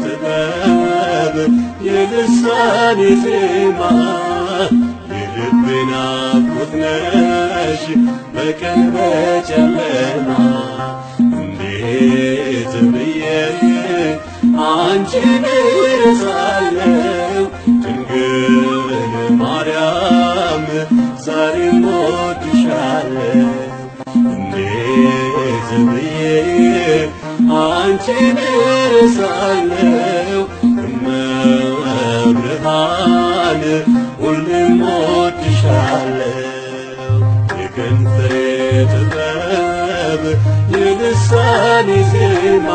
ጥበብ የልሳኔ ዜማ የልቤ ናፍቆት ነሽ በቀን በጨለማ እንዴት ብዬ አንቺን እረሳለሁ ድንግል ማርያም ዛሬም እወድሻለሁ እንዴት ብዬ አንቺን እረሳለሁ እመብርሃን ሁሌም እወድሻለሁ የከንፈሬ ጥበብ የልሳኔ ዜማ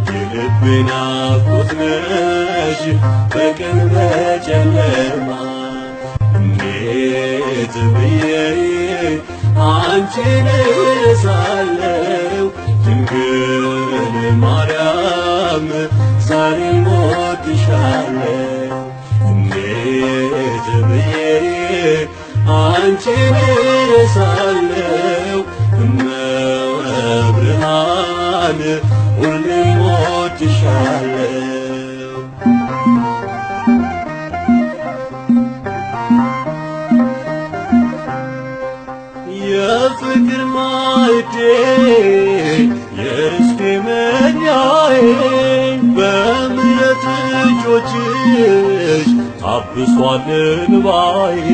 የልቤ ናፍቆት ነሽ በቀን በጨለማ እንዴት ብዬ አንቺን እረሳለሁ ድንግል ማርያም ዛሬም እወድሻለሁ እንዴት ብዬ አንቺን እረሳለሁ እመብርሃን ሁሌም እወድሻለሁ የፍቅር ማዕዴ የርስቴ መኛዬ በምሕረት እጆችሽ ታብሷል እንባዬ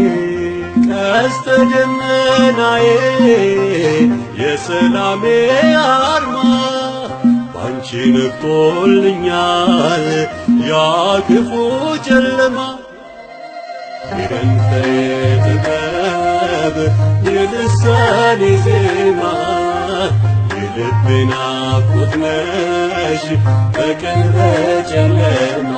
ቀስተ ደመናዬ የሰላሜ አርማ ባንቺ ነግቶልኛል ያ ክፉ ጨለማ የከንፈሬ ጥበብ የልሳኔ ዜማ የልቤ ናፍቆት ነሽ በቀን በጨለማ